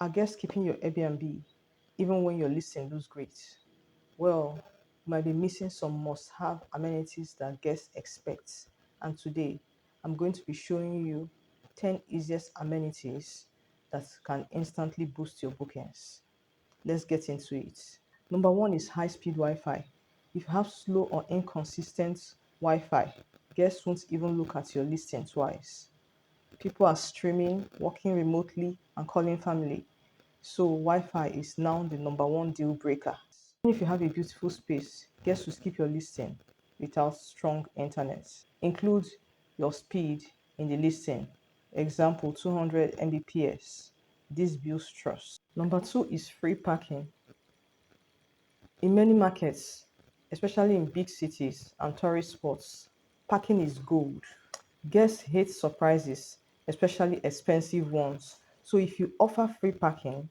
Are guests keeping your Airbnb even when your listing looks great? Well, you might be missing some must-have amenities that guests expect. And today, I'm going to be showing you 10 easiest amenities that can instantly boost your bookings. Let's get into it. Number one is high-speed Wi-Fi. If you have slow or inconsistent Wi-Fi, guests won't even look at your listing twice. People are streaming, working remotely, and calling family. So Wi-Fi is now the number one deal breaker. Even if you have a beautiful space, guests will skip your listing without strong internet. Include your speed in the listing. Example 200 Mbps. This builds trust. Number two is free parking. In many markets, especially in big cities and tourist spots, parking is gold. Guests hate surprises, especially expensive ones. So if you offer free parking,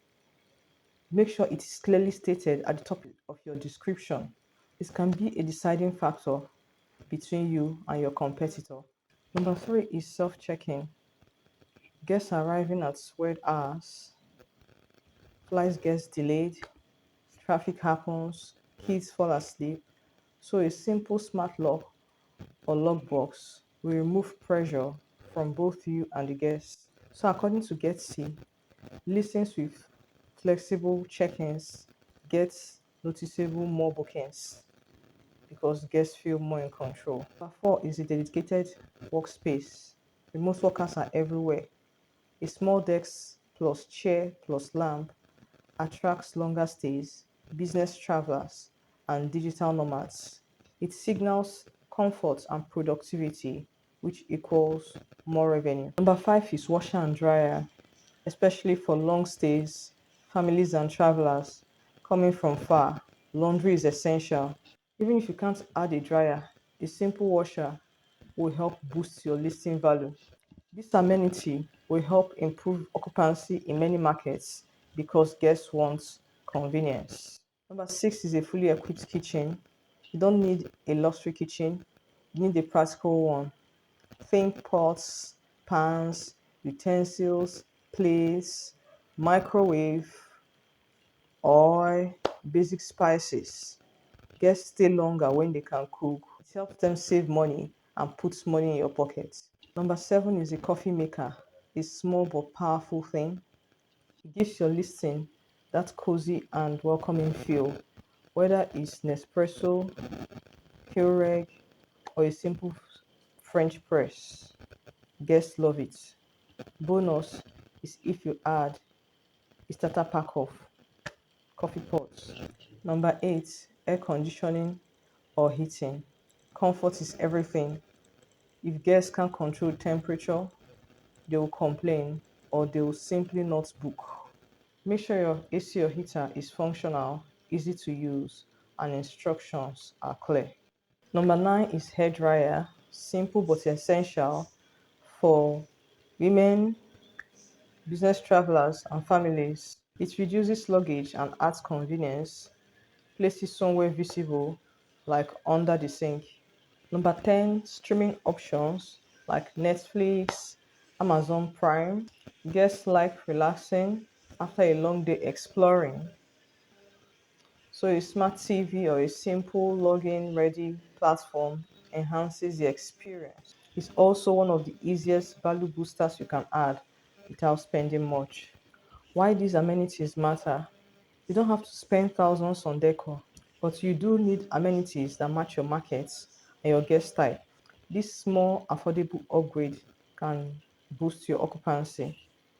make sure it is clearly stated at the top of your description. This can be a deciding factor between you and your competitor. Number three is self-check-in. Guests arriving at weird hours, flights gets delayed, traffic happens, kids fall asleep. So a simple smart lock or lockbox will remove pressure from both you and the guests. So according to Guesty, listings with flexible check-ins gets noticeable more bookings because guests feel more in control. Number four is a dedicated workspace. Remote workers are everywhere. A small desk plus chair plus lamp attracts longer stays, business travelers, and digital nomads. It signals comfort and productivity, which equals more revenue. Number five is washer and dryer, especially for long stays, families, and travelers coming from far. Laundry is essential. Even if you can't add a dryer, a simple washer will help boost your listing value. This amenity will help improve occupancy in many markets because guests want convenience. Number six is a fully equipped kitchen. You don't need a luxury kitchen, you need a practical one. Think pots, pans, utensils, plates, microwave, oil, basic spices. Guests stay longer when they can cook. It helps them save money and puts money in your pocket. Number seven is a coffee maker, a small but powerful thing. It gives your listing that cozy and welcoming feel, whether it's Nespresso, Keurig, or a simple French press. Guests love it. Bonus is if you add a starter pack of coffee pots. Number eight, air conditioning or heating. Comfort is everything. If guests can't control temperature, they will complain or they will simply not book. Make sure your AC or heater is functional, easy to use, and instructions are clear. Number nine is hair dryer, simple but essential for women, business travelers, and families. It reduces luggage and adds convenience. Place it somewhere visible, like under the sink. Number 10, streaming options like Netflix, Amazon Prime. Guests like relaxing after a long day exploring. So a smart TV or a simple login ready platform enhances the experience. It's also one of the easiest value boosters you can add without spending much. Why these amenities matter? You don't have to spend thousands on decor, but you do need amenities that match your markets and your guest type. This small, affordable upgrade can boost your occupancy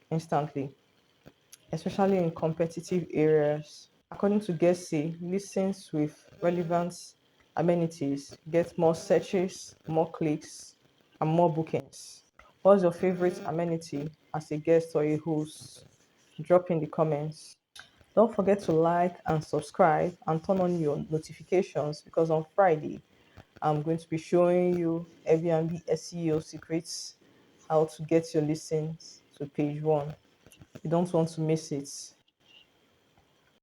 instantly, especially in competitive areas. According to Guesty, listings with relevant amenities get more searches, more clicks, and more bookings. What's your favorite amenity as a guest or a host? Drop in the comments. Don't forget to like and subscribe and turn on your notifications because on Friday I'm going to be showing you Airbnb SEO secrets, how to get your listings to page one. You don't want to miss it.